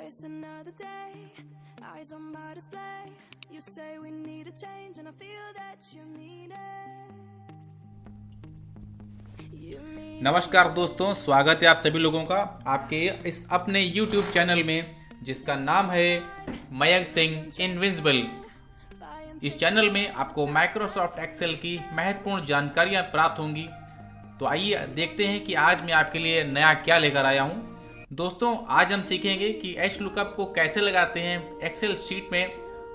It's another day, eyes on my display. You say we need a change and I feel that you mean it. नमस्कार दोस्तों, स्वागत है आप सभी लोगों का आपके इस अपने YouTube चैनल में जिसका नाम है मयंक सिंह इनविजिबल। इस चैनल में आपको माइक्रोसॉफ्ट एक्सेल की महत्वपूर्ण जानकारियां प्राप्त होंगी। तो आइए देखते हैं कि आज मैं आपके लिए नया क्या लेकर आया हूं। दोस्तों, आज हम सीखेंगे कि एच लुकअप को कैसे लगाते हैं एक्सेल शीट में।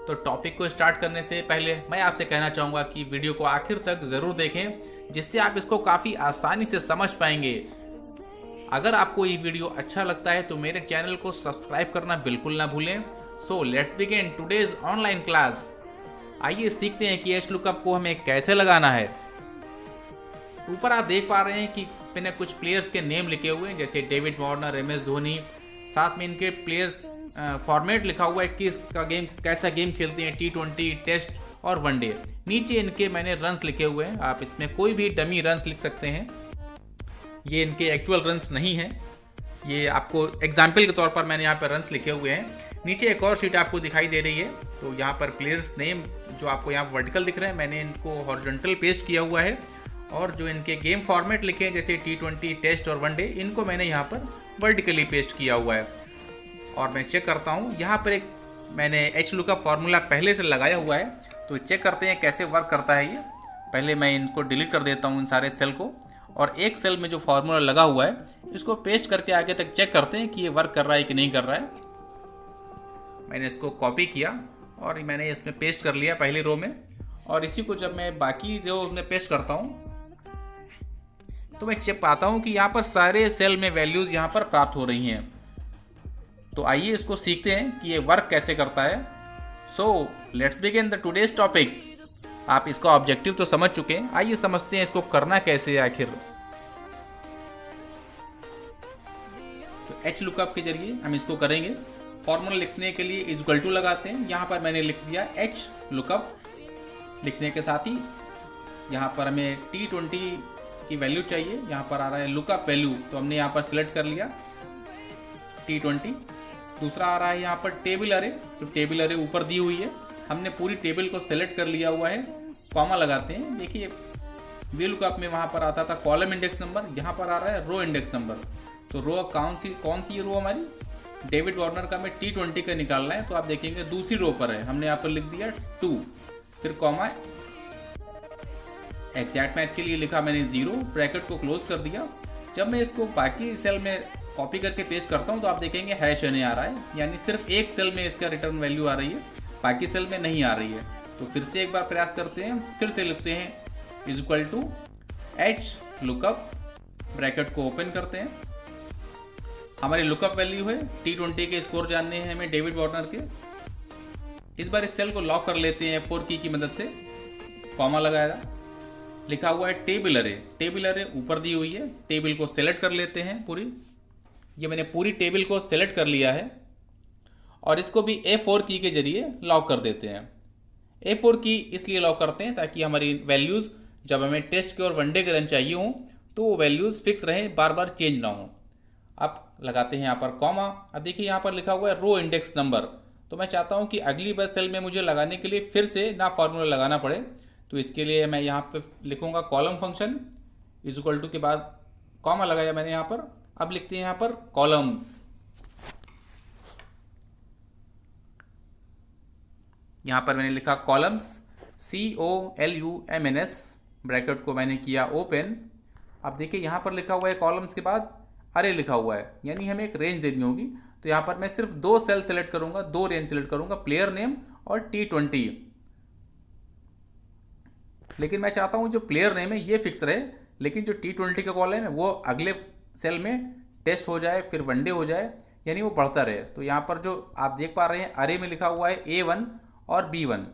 तो टॉपिक को स्टार्ट करने से पहले मैं आपसे कहना चाहूँगा कि वीडियो को आखिर तक ज़रूर देखें, जिससे आप इसको काफ़ी आसानी से समझ पाएंगे। अगर आपको ये वीडियो अच्छा लगता है तो मेरे चैनल को सब्सक्राइब करना बिल्कुल ना भूलें। So let's begin today's online class. आइए सीखते हैं कि एच लुकअप को हमें कैसे लगाना है। ऊपर आप देख पा रहे हैं कि मैंने कुछ प्लेयर्स के नेम लिखे हुए हैं, जैसे डेविड वार्नर, MS धोनी। साथ में इनके प्लेयर्स फॉर्मेट लिखा हुआ है, किसका गेम कैसा गेम खेलते हैं, T20, टेस्ट और वनडे। नीचे इनके मैंने रन्स लिखे हुए हैं, आप इसमें कोई भी डमी रन्स लिख सकते हैं। ये इनके एक्चुअल रन्स नहीं हैं, ये आपको एग्जाम्पल के तौर पर मैंने यहाँ पर रन्स लिखे हुए हैं। नीचे एक और शीट आपको दिखाई दे रही है, तो यहाँ पर प्लेयर्स नेम जो आपको यहाँ वर्टिकल दिख रहे हैं, मैंने इनको हॉरिजॉन्टल पेस्ट किया हुआ है। और जो इनके गेम फॉर्मेट लिखे हैं, जैसे T20, टेस्ट और वनडे, इनको मैंने यहाँ पर वर्टिकली पेस्ट किया हुआ है। और मैं चेक करता हूँ, यहाँ पर एक मैंने एच लुकअप फार्मूला पहले से लगाया हुआ है, तो चेक करते हैं कैसे वर्क करता है ये। पहले मैं इनको डिलीट कर देता हूँ इन सारे सेल को, और एक सेल में जो फार्मूला लगा हुआ है इसको पेस्ट करके आगे तक चेक करते हैं कि ये वर्क कर रहा है कि नहीं कर रहा है। मैंने इसको कॉपी किया और मैंने इसमें पेस्ट कर लिया पहली रो में, और इसी को जब मैं बाकी रो में पेस्ट करता हूँ तो मैं चेक पाता हूँ कि यहाँ पर सारे सेल में वैल्यूज़ यहाँ पर प्राप्त हो रही हैं। तो आइए इसको सीखते हैं कि ये वर्क कैसे करता है। So let's begin the today's topic. आप इसका ऑब्जेक्टिव तो समझ चुके हैं, आइए समझते हैं इसको करना कैसे है आखिर। तो एच लुकअप के जरिए हम इसको करेंगे। फॉर्मूला लिखने के लिए इज इक्वल टू लगाते हैं। यहाँ पर मैंने लिख दिया एच लुकअप। लिखने के साथ ही यहाँ पर हमें T20 की वैल्यू चाहिए, यहाँ पर आ रहा है लुकअप वैल्यू, तो हमने यहाँ पर सिलेक्ट कर लिया T20। दूसरा आ रहा है यहाँ पर टेबल अरे, तो टेबल अरे ऊपर दी हुई है, हमने पूरी टेबल को सेलेक्ट कर लिया हुआ है। कॉमा लगाते हैं। देखिए वी लुकअप में वहाँ पर आता था कॉलम इंडेक्स नंबर, यहाँ पर आ रहा है रो इंडेक्स नंबर। तो रो कौन सी रो हमारी डेविड वार्नर का हमें T20 का निकालना है, तो आप देखेंगे दूसरी रो पर है, हमने यहाँ पर लिख दिया 2, फिर कॉमा, एग्जैक्ट मैच के लिए लिखा मैंने 0, ब्रैकेट को क्लोज कर दिया। जब मैं इसको बाकी सेल में कॉपी करके पेस्ट करता हूं तो आप देखेंगे हैश नहीं आ रहा है, यानी सिर्फ एक सेल में इसका रिटर्न वैल्यू आ रही है, बाकी सेल में नहीं आ रही है। तो फिर से एक बार प्रयास करते हैं, फिर से लिखते हैं is equal to H lookup, bracket को ओपन करते हैं। हमारी लुकअप वैल्यू है T20 के स्कोर जानने हैं हमें डेविड वार्नर के। इस बार इस सेल को लॉक कर लेते हैं F4 की मदद से। कॉमा लगाया, लिखा हुआ है टेबल अरे, टेबल अरे ऊपर दी हुई है, टेबल को सेलेक्ट कर लेते हैं पूरी। ये मैंने पूरी टेबल को सेलेक्ट कर लिया है, और इसको भी F4 की के जरिए लॉक कर देते हैं। F4 की इसलिए लॉक करते हैं ताकि हमारी वैल्यूज़ जब हमें टेस्ट के और वनडे के रन चाहिए हों तो वो वैल्यूज़ फिक्स रहें, बार बार चेंज ना हो। अब लगाते हैं यहाँ पर कॉमा। अब देखिए यहाँ पर लिखा हुआ है रो इंडेक्स नंबर, तो मैं चाहता हूँ कि अगली बार सेल में मुझे लगाने के लिए फिर से ना फार्मूला लगाना पड़े, तो इसके लिए मैं यहाँ पे लिखूँगा column function is equal to के बाद कॉमा लगाया मैंने यहाँ पर। अब लिखते हैं यहाँ पर कॉलम्स। यहाँ पर मैंने लिखा कॉलम्स, COLUMNS, ब्रैकेट को मैंने किया ओपन। अब देखिए यहाँ पर लिखा हुआ है कॉलम्स के बाद अरे लिखा हुआ है, यानी हमें एक रेंज देनी होगी। तो यहाँ पर मैं सिर्फ 2 सेल सेलेक्ट करूँगा, 2 रेंज सेलेक्ट करूँगा, प्लेयर नेम और T20। लेकिन मैं चाहता हूँ जो प्लेयर नेम है ये फिक्स रहे, लेकिन जो T20 का कॉलम है वो अगले सेल में टेस्ट हो जाए, फिर वनडे हो जाए, यानी वो बढ़ता रहे। तो यहाँ पर जो आप देख पा रहे हैं अरे में लिखा हुआ है A1 और B1।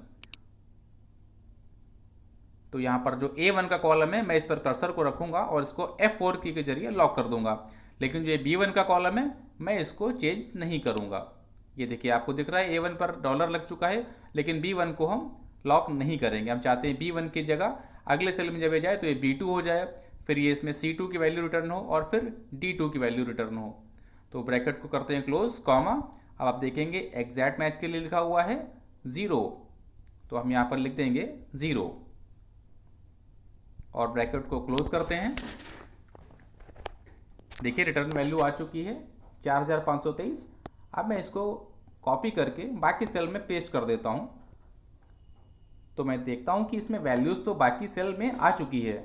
तो यहाँ पर जो A1 का कॉलम है मैं इस पर कर्सर को रखूँगा और इसको F4 की के जरिए लॉक कर दूंगा, लेकिन जो B1 का कॉलम है मैं इसको चेंज नहीं करूँगा। ये देखिए आपको दिख रहा है A1 पर डॉलर लग चुका है, लेकिन B1 को हम लॉक नहीं करेंगे। हम चाहते हैं B1 की जगह अगले सेल में जब ये जाए तो ये B2 हो जाए, फिर ये इसमें C2 की वैल्यू रिटर्न हो और फिर D2 की वैल्यू रिटर्न हो। तो ब्रैकेट को करते हैं क्लोज, कॉमा, अब आप देखेंगे एग्जैक्ट मैच के लिए लिखा हुआ है 0, तो हम यहाँ पर लिख देंगे 0 और ब्रैकेट को क्लोज करते हैं। देखिए रिटर्न वैल्यू आ चुकी है 4523। अब मैं इसको कॉपी करके बाकी सेल में पेस्ट कर देता हूँ, तो मैं देखता हूँ कि इसमें वैल्यूज़ तो बाकी सेल में आ चुकी है।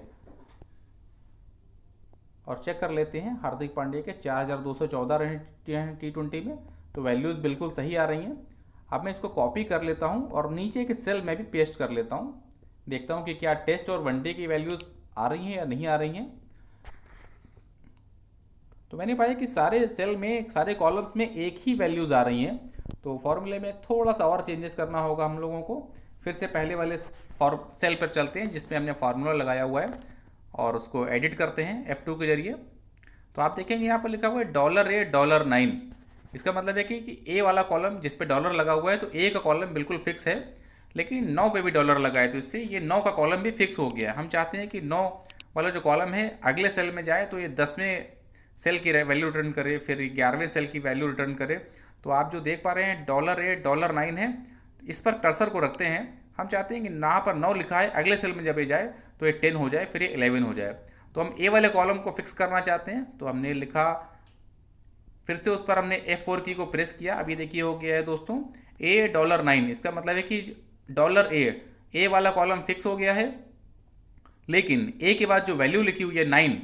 और चेक कर लेते हैं, हार्दिक पांड्या के 4214 रन T20 में, तो वैल्यूज़ बिल्कुल सही आ रही हैं। अब मैं इसको कॉपी कर लेता हूँ और नीचे के सेल में भी पेस्ट कर लेता हूँ। देखता हूँ कि क्या टेस्ट और वनडे की वैल्यूज़ आ रही हैं या नहीं आ रही हैं। तो मैंने पाया कि सारे सेल में, सारे कॉलम्स में एक ही वैल्यूज़ आ रही हैं। तो फॉर्मूले में थोड़ा सा और चेंजेस करना होगा हम लोगों को। फिर से पहले वाले सेल पर चलते हैं जिसमें हमने फार्मूला लगाया हुआ है और उसको एडिट करते हैं F2 के जरिए। तो आप देखेंगे यहाँ पर लिखा हुआ है $A $9। इसका मतलब है कि A वाला कॉलम जिस पे डॉलर लगा हुआ है, तो A का कॉलम बिल्कुल फिक्स है, लेकिन 9 पे भी डॉलर लगा है, तो इससे ये 9 का कॉलम भी फिक्स हो गया। हम चाहते हैं कि 9 वाला जो कॉलम है अगले सेल में जाए, तो ये 10वें सेल की वैल्यू रिटर्न करे, फिर 11वें सेल की वैल्यू रिटर्न करे। तो आप जो देख पा रहे हैं $A $9 है, इस पर कर्सर को रखते हैं। हम चाहते हैं कि यहाँ पर 9 लिखा है, अगले सेल में जब ये जाए तो ये 10 हो जाए, फिर ये 11 हो जाए। तो हम A वाले कॉलम को फिक्स करना चाहते हैं, तो हमने लिखा, फिर से उस पर हमने F4 की को प्रेस किया। अभी देखिए हो गया है दोस्तों A $9। इसका मतलब है कि A वाला कॉलम फिक्स हो गया है, लेकिन A के बाद जो वैल्यू लिखी हुई है 9,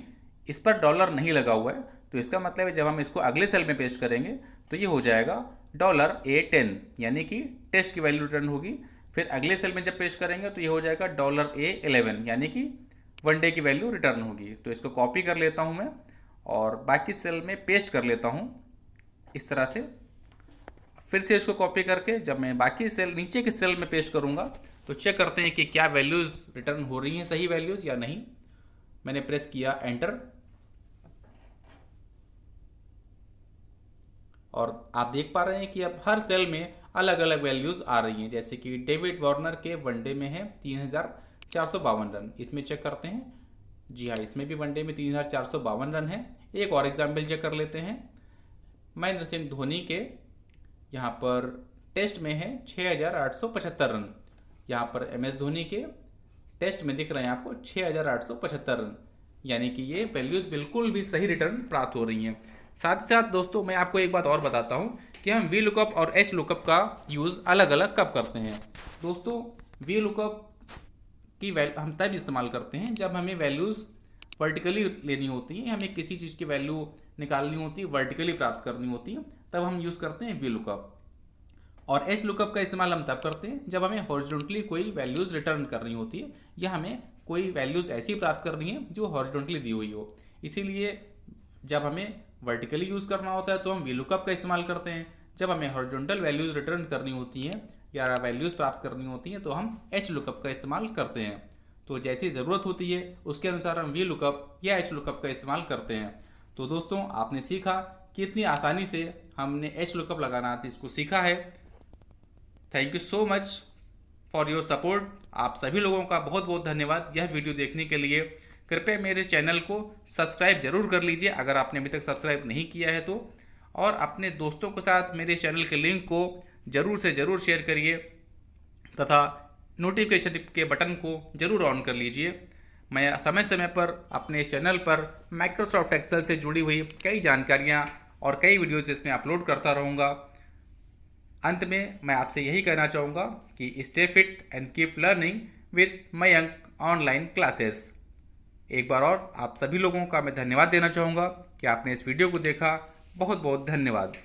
इस पर डॉलर नहीं लगा हुआ है। तो इसका मतलब है जब हम इसको अगले सेल में पेस्ट करेंगे तो ये हो जाएगा $A 10, यानी कि टेस्ट की वैल्यू रिटर्न होगी। फिर अगले सेल में जब पेस्ट करेंगे तो ये हो जाएगा $A 11, यानी कि वनडे की वैल्यू रिटर्न होगी। तो इसको कॉपी कर लेता हूँ मैं और बाकी सेल में पेस्ट कर लेता हूँ इस तरह से। फिर से इसको कॉपी करके जब मैं बाकी सेल, नीचे के सेल में पेस्ट करूँगा, तो चेक करते हैं कि क्या वैल्यूज़ रिटर्न हो रही हैं, सही वैल्यूज़ या नहीं। मैंने प्रेस किया एंटर और आप देख पा रहे हैं कि अब हर सेल में अलग अलग वैल्यूज़ आ रही हैं। जैसे कि डेविड वार्नर के वनडे में है 3452 रन, इसमें चेक करते हैं। जी हाँ, इसमें भी वनडे में 3452 रन है। एक और एग्जाम्पल चेक कर लेते हैं। महेंद्र सिंह धोनी के यहाँ पर टेस्ट में है 6875 रन। यहाँ पर MS धोनी के टेस्ट में दिख रहे हैं आपको 6875 रन, यानी कि ये वैल्यूज़ बिल्कुल भी सही रिटर्न प्राप्त हो रही हैं। साथ ही साथ दोस्तों मैं आपको एक बात और बताता हूँ कि हम VLOOKUP और HLOOKUP का यूज़ अलग अलग कब करते हैं। दोस्तों VLOOKUP की हम तब इस्तेमाल करते हैं जब हमें वैल्यूज़ वर्टिकली लेनी होती हैं, हमें किसी चीज़ की वैल्यू निकालनी होती है, वर्टिकली प्राप्त करनी होती है, तब हम यूज़ करते हैं VLOOKUP। और HLOOKUP का इस्तेमाल हम तब करते हैं जब हमें हॉरिजॉन्टली कोई वैल्यूज़ रिटर्न करनी होती है, या हमें कोई वैल्यूज़ ऐसी प्राप्त करनी है जो हॉरिजॉन्टली दी हुई हो। इसीलिए जब हमें वर्टिकली यूज़ करना होता है तो हम VLOOKUP का इस्तेमाल करते हैं। जब हमें हॉरिजॉन्टल वैल्यूज़ रिटर्न करनी होती हैं या वैल्यूज़ प्राप्त करनी होती हैं तो हम HLOOKUP का इस्तेमाल करते हैं। तो जैसी ज़रूरत होती है उसके अनुसार हम VLOOKUP या HLOOKUP का इस्तेमाल करते हैं। तो दोस्तों आपने सीखा कि इतनी आसानी से हमने HLOOKUP लगाना चीज़ को सीखा है। Thank you so much for your support. आप सभी लोगों का बहुत बहुत धन्यवाद यह वीडियो देखने के लिए। कृपया मेरे चैनल को सब्सक्राइब जरूर कर लीजिए अगर आपने अभी तक सब्सक्राइब नहीं किया है तो, और अपने दोस्तों के साथ मेरे चैनल के लिंक को ज़रूर से ज़रूर शेयर करिए तथा नोटिफिकेशन के बटन को ज़रूर ऑन कर लीजिए। मैं समय समय पर अपने इस चैनल पर माइक्रोसॉफ्ट एक्सेल से जुड़ी हुई कई जानकारियाँ और कई वीडियोज़ इसमें अपलोड करता रहूँगा। अंत में मैं आपसे यही कहना चाहूँगा कि stay fit and keep learning with Mayank online classes. एक बार और आप सभी लोगों का मैं धन्यवाद देना चाहूँगा कि आपने इस वीडियो को देखा। बहुत बहुत धन्यवाद।